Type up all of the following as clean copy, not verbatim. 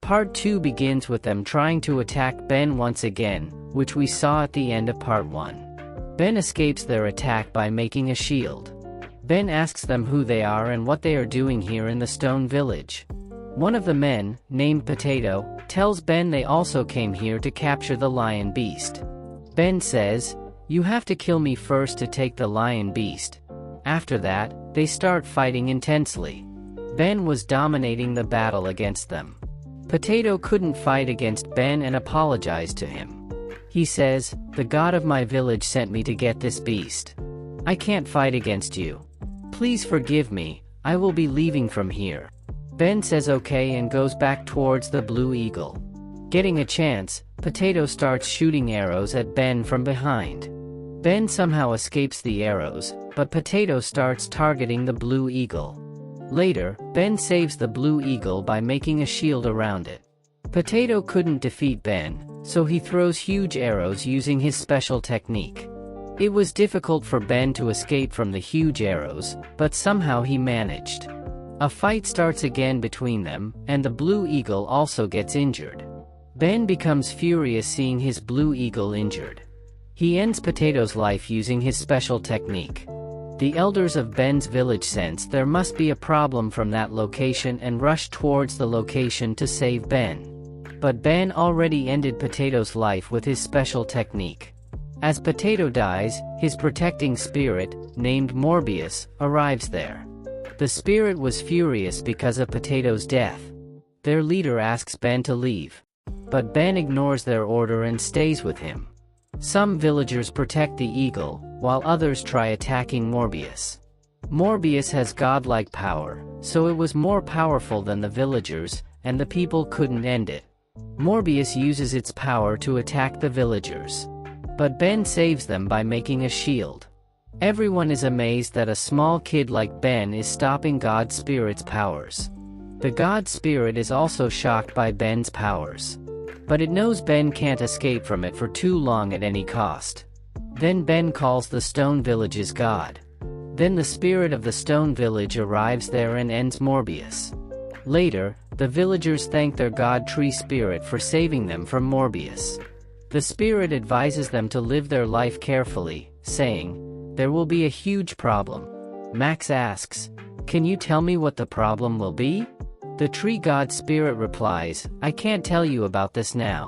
Part 2 begins with them trying to attack Ben once again, which we saw at the end of Part 1. Ben escapes their attack by making a shield. Ben asks them who they are and what they are doing here in the stone village. One of the men, named Potato, tells Ben they also came here to capture the lion beast. Ben says, "You have to kill me first to take the lion beast." After that, they start fighting intensely. Ben was dominating the battle against them. Potato couldn't fight against Ben and apologized to him. He says, "The god of my village sent me to get this beast. I can't fight against you. Please forgive me, I will be leaving from here." Ben says okay and goes back towards the Blue Eagle. Getting a chance, Potato starts shooting arrows at Ben from behind. Ben somehow escapes the arrows, but Potato starts targeting the Blue Eagle. Later, Ben saves the Blue Eagle by making a shield around it. Potato couldn't defeat Ben, so he throws huge arrows using his special technique. It was difficult for Ben to escape from the huge arrows, but somehow he managed. A fight starts again between them, and the Blue Eagle also gets injured. Ben becomes furious seeing his Blue Eagle injured. He ends Potato's life using his special technique. The elders of Ben's village sense there must be a problem from that location and rush towards the location to save Ben. But Ben already ended Potato's life with his special technique. As Potato dies, his protecting spirit, named Morbius, arrives there. The spirit was furious because of Potato's death. Their leader asks Ben to leave. But Ben ignores their order and stays with him. Some villagers protect the eagle, while others try attacking Morbius. Morbius has godlike power, so it was more powerful than the villagers, and the people couldn't end it. Morbius uses its power to attack the villagers. But Ben saves them by making a shield. Everyone is amazed that a small kid like Ben is stopping God Spirit's powers. The God Spirit is also shocked by Ben's powers. But it knows Ben can't escape from it for too long at any cost. Then Ben calls the stone village's god. Then the spirit of the stone village arrives there and ends Morbius. Later, the villagers thank their god tree spirit for saving them from Morbius. The spirit advises them to live their life carefully, saying, "There will be a huge problem." Max asks, "Can you tell me what the problem will be?" The tree god spirit replies, "I can't tell you about this now."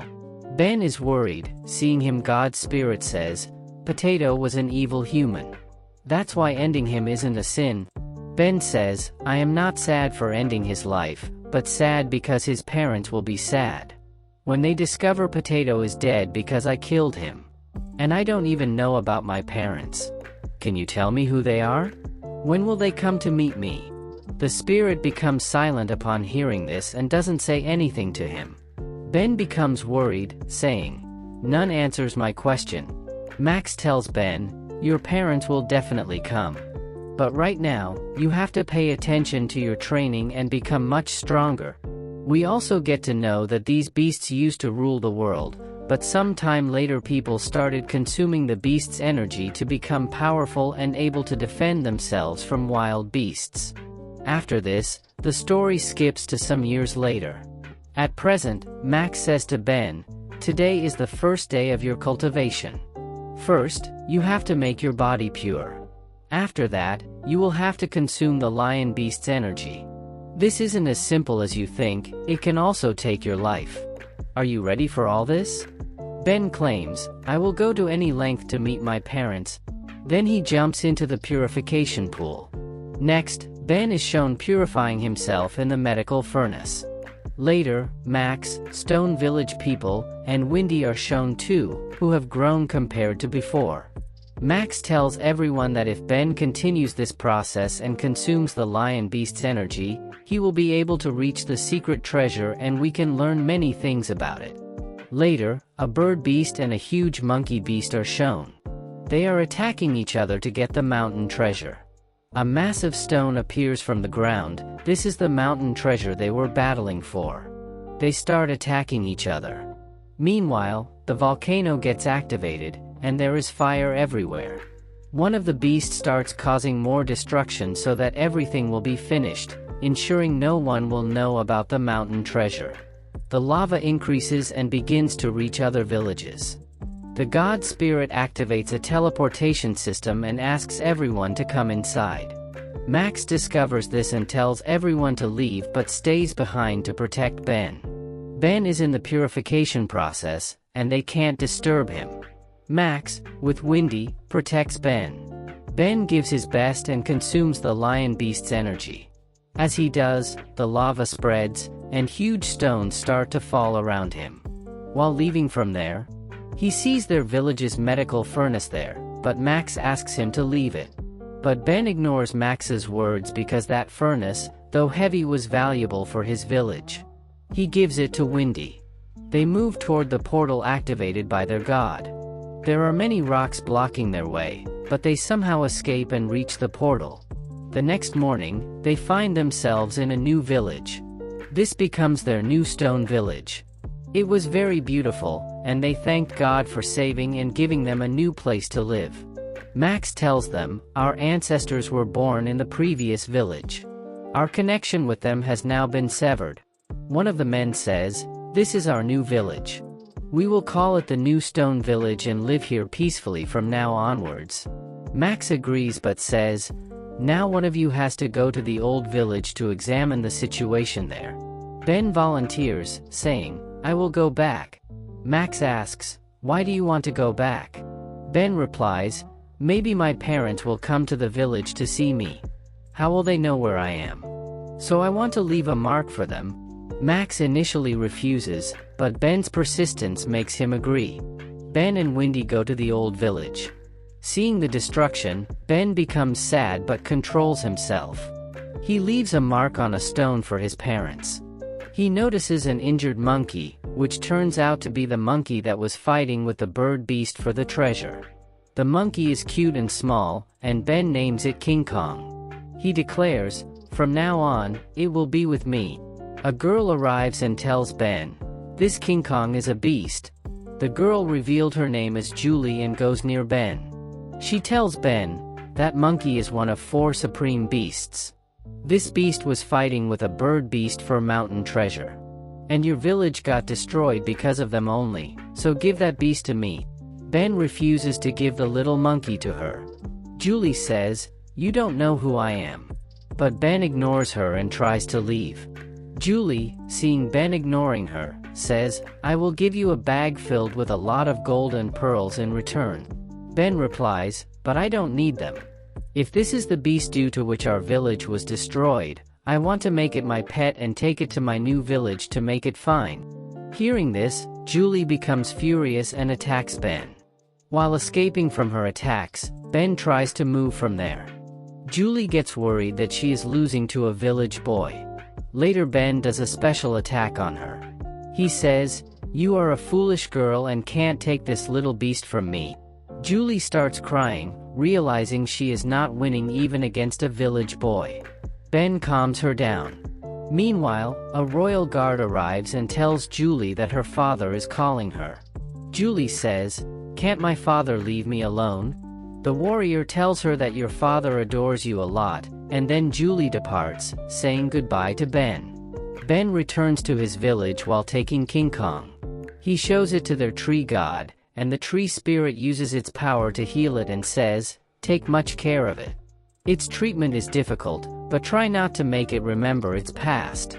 Ben is worried, seeing him. God spirit says, "Potato was an evil human. That's why ending him isn't a sin." Ben says, "I am not sad for ending his life, but sad because his parents will be sad when they discover Potato is dead because I killed him. And I don't even know about my parents. Can you tell me who they are? When will they come to meet me?" The spirit becomes silent upon hearing this and doesn't say anything to him. Ben becomes worried, saying, "None answers my question." Max tells Ben, "Your parents will definitely come. But right now, you have to pay attention to your training and become much stronger." We also get to know that these beasts used to rule the world, but some time later people started consuming the beast's energy to become powerful and able to defend themselves from wild beasts. After this, the story skips to some years later. At present, Max says to Ben, "Today is the first day of your cultivation. First, you have to make your body pure. After that, you will have to consume the lion beast's energy. This isn't as simple as you think, it can also take your life. Are you ready for all this?" Ben claims, "I will go to any length to meet my parents." Then he jumps into the purification pool. Next, Ben is shown purifying himself in the medical furnace. Later, Max, Stone Village people, and Windy are shown too, who have grown compared to before. Max tells everyone that if Ben continues this process and consumes the lion beast's energy, he will be able to reach the secret treasure and we can learn many things about it. Later, a bird beast and a huge monkey beast are shown. They are attacking each other to get the mountain treasure. A massive stone appears from the ground. This is the mountain treasure they were battling for. They start attacking each other. Meanwhile, the volcano gets activated, and there is fire everywhere. One of the beasts starts causing more destruction so that everything will be finished, ensuring no one will know about the mountain treasure. the lava increases and begins to reach other villages. The god spirit activates a teleportation system and asks everyone to come inside. Max discovers this and tells everyone to leave but stays behind to protect Ben. Ben is in the purification process, and they can't disturb him. Max, with Windy, protects Ben. Ben gives his best and consumes the lion beast's energy. As he does, the lava spreads, and huge stones start to fall around him. While leaving from there, he sees their village's medical furnace there, but Max asks him to leave it. But Ben ignores Max's words because that furnace, though heavy, was valuable for his village. He gives it to Windy. They move toward the portal activated by their god. There are many rocks blocking their way, but they somehow escape and reach the portal. The next morning, they find themselves in a new village. This becomes their new stone village. It was very beautiful, and they thanked God for saving and giving them a new place to live. Max tells them, "Our ancestors were born in the previous village. Our connection with them has now been severed." One of the men says, "This is our new village. We will call it the New Stone Village and live here peacefully from now onwards." Max agrees but says, "Now one of you has to go to the old village to examine the situation there." Ben volunteers, saying, "I will go back." Max asks, "Why do you want to go back?" Ben replies, "Maybe my parents will come to the village to see me. How will they know where I am? So I want to leave a mark for them." Max initially refuses, but Ben's persistence makes him agree. Ben and Windy go to the old village. Seeing the destruction, Ben becomes sad but controls himself. He leaves a mark on a stone for his parents. He notices an injured monkey, which turns out to be the monkey that was fighting with the bird beast for the treasure. The monkey is cute and small, and Ben names it King Kong. He declares, "From now on, it will be with me." A girl arrives and tells Ben, "This King Kong is a beast." The girl revealed her name as Julie and goes near Ben. She tells Ben, "That monkey is one of 4 supreme beasts. This beast was fighting with a bird beast for mountain treasure. And your village got destroyed because of them only, so give that beast to me." Ben refuses to give the little monkey to her. Julie says, "You don't know who I am." But Ben ignores her and tries to leave. Julie, seeing Ben ignoring her, says, "I will give you a bag filled with a lot of gold and pearls in return." Ben replies, "But I don't need them. If this is the beast due to which our village was destroyed, I want to make it my pet and take it to my new village to make it fine." Hearing this, Julie becomes furious and attacks Ben. While escaping from her attacks, Ben tries to move from there. Julie gets worried that she is losing to a village boy. Later, Ben does a special attack on her. He says, "You are a foolish girl and can't take this little beast from me." Julie starts crying, realizing she is not winning even against a village boy. Ben calms her down. Meanwhile, a royal guard arrives and tells Julie that her father is calling her. Julie says, "Can't my father leave me alone?" The warrior tells her that your father adores you a lot, and then Julie departs, saying goodbye to Ben. Ben returns to his village while taking King Kong. He shows it to their tree god, and the tree spirit uses its power to heal it and says, "Take much care of it. Its treatment is difficult, but try not to make it remember its past.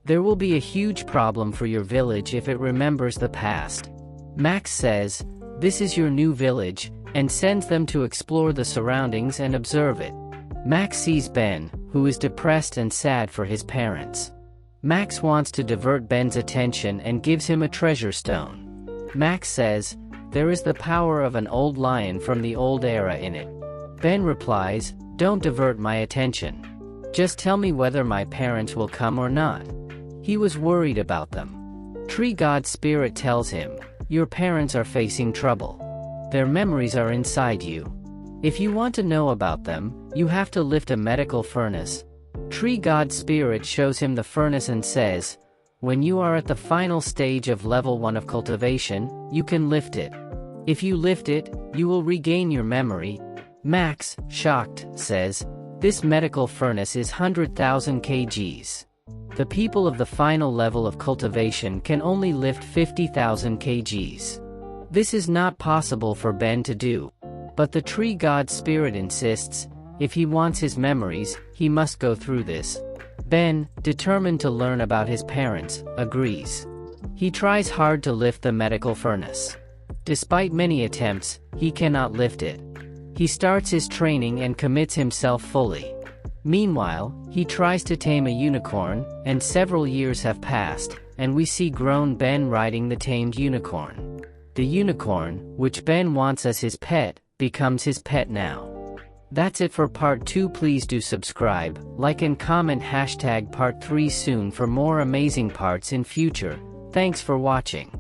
There will be a huge problem for your village if it remembers the past." Max says, "This is your new village," and sends them to explore the surroundings and observe it. Max sees Ben, who is depressed and sad for his parents. Max wants to divert Ben's attention and gives him a treasure stone. Max says, "There is the power of an old lion from the old era in it." Ben replies, "Don't divert my attention. Just tell me whether my parents will come or not." He was worried about them. Tree God Spirit tells him, "Your parents are facing trouble. Their memories are inside you. If you want to know about them, you have to lift a medical furnace." Tree God Spirit shows him the furnace and says, "When you are at the final stage of level 1 of cultivation, you can lift it. If you lift it, you will regain your memory." Max, shocked, says, "This medical furnace is 100,000 kgs. The people of the final level of cultivation can only lift 50,000 kgs. This is not possible for Ben to do. But the tree god spirit insists, if he wants his memories, he must go through this. Ben, determined to learn about his parents, agrees. He tries hard to lift the medical furnace. Despite many attempts, he cannot lift it. He starts his training and commits himself fully. Meanwhile, he tries to tame a unicorn, and several years have passed, and we see grown Ben riding the tamed unicorn. The unicorn, which Ben wants as his pet, becomes his pet now. That's it for part 2. Please do subscribe, like and comment #part 3 soon for more amazing parts in future. Thanks for watching.